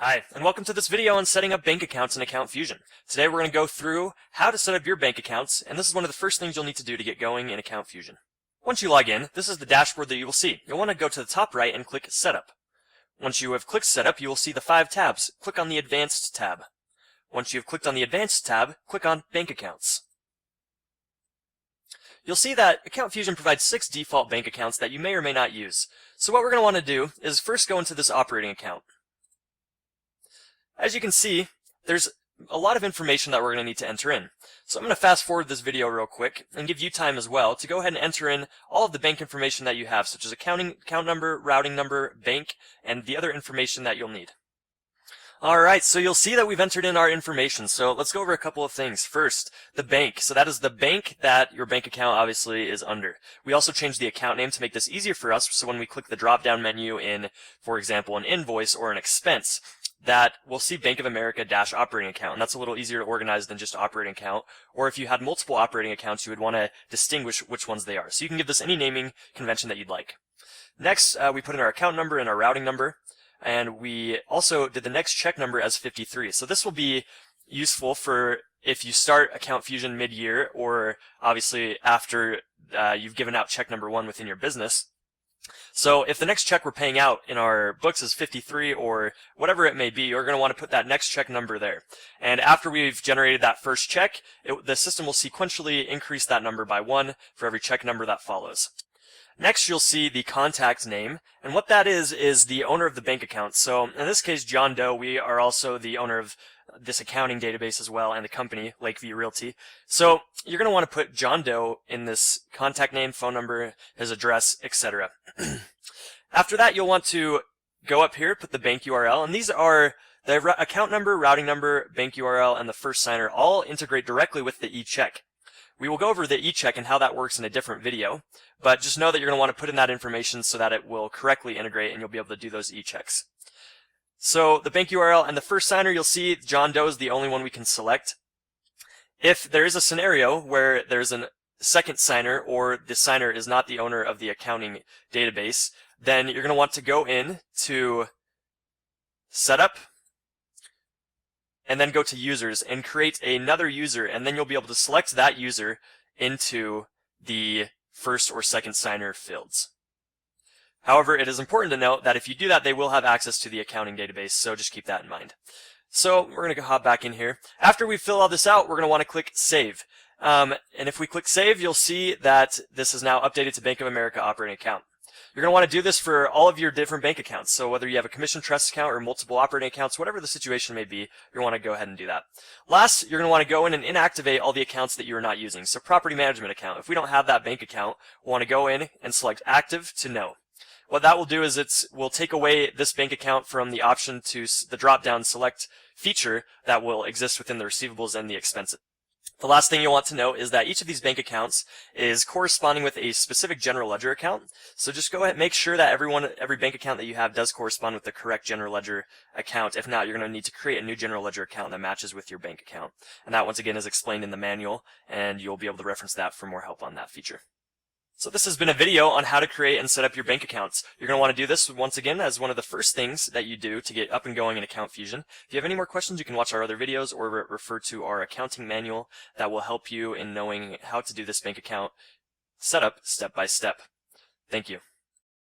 Hi, and welcome to this video on setting up bank accounts in Account Fusion. Today we're going to go through how to set up your bank accounts, and this is one of the first things you'll need to do to get going in Account Fusion. Once you log in, this is the dashboard that you will see. You'll want to go to the top right and click Setup. Once you have clicked Setup, you will see the 5 tabs. Click on the Advanced tab. Once you have clicked on the Advanced tab, click on Bank Accounts. You'll see that Account Fusion provides 6 default bank accounts that you may or may not use. So what we're going to want to do is first go into this operating account. As you can see, there's a lot of information that we're going to need to enter in. So I'm going to fast forward this video real quick and give you time as well to go ahead and enter in all of the bank information that you have, such as account number, routing number, bank, and the other information that you'll need. Alright, so you'll see that we've entered in our information, so let's go over a couple of things. First, the bank. So that is the bank that your bank account obviously is under. We also changed the account name to make this easier for us, so when we click the drop-down menu in, for example, an invoice or an expense, that we'll see Bank of America - operating account, and that's a little easier to organize than just operating account. Or if you had multiple operating accounts, you would want to distinguish which ones they are. So you can give this any naming convention that you'd like. Next, we put in our account number and our routing number. And we also did the next check number as 53. So this will be useful for if you start Account Fusion mid-year, or obviously after you've given out check number 1 within your business. So if the next check we're paying out in our books is 53 or whatever it may be, you're going to want to put that next check number there. And after we've generated that first check, the system will sequentially increase that number by 1 for every check number that follows. Next, you'll see the contact name, and what that is the owner of the bank account. So in this case, John Doe, we are also the owner of this accounting database as well, and the company, Lakeview Realty. So you're going to want to put John Doe in this contact name, phone number, his address, etc. After that, you'll want to go up here, put the bank URL, and these are the account number, routing number, bank URL, and the first signer all integrate directly with the eCheck. We will go over the eCheck and how that works in a different video, but just know that you're going to want to put in that information so that it will correctly integrate and you'll be able to do those eChecks. So the bank URL and the first signer, you'll see John Doe is the only one we can select. If there is a scenario where there's a second signer or the signer is not the owner of the accounting database, then you're going to want to go in to Setup, and then go to Users and create another user, and then you'll be able to select that user into the first or second signer fields. However, it is important to note that if you do that, they will have access to the accounting database, so just keep that in mind. So we're going to hop back in here. After we fill all this out, we're going to want to click Save. And if we click Save, you'll see that this is now updated to Bank of America operating account. You're going to want to do this for all of your different bank accounts. So whether you have a commission trust account or multiple operating accounts, whatever the situation may be, you're going to want to go ahead and do that. Last, you're going to want to go in and inactivate all the accounts that you are not using. So property management account. If we don't have that bank account, we'll want to go in and select Active to No. What that will do is will take away this bank account from the option to the drop-down select feature that will exist within the receivables and the expenses. The last thing you'll want to know is that each of these bank accounts is corresponding with a specific general ledger account. So just go ahead and make sure that every bank account that you have does correspond with the correct general ledger account. If not, you're going to need to create a new general ledger account that matches with your bank account. And that once again is explained in the manual, and you'll be able to reference that for more help on that feature. So this has been a video on how to create and set up your bank accounts. You're going to want to do this once again as one of the first things that you do to get up and going in Account Fusion. If you have any more questions, you can watch our other videos or refer to our accounting manual that will help you in knowing how to do this bank account setup step by step. Thank you.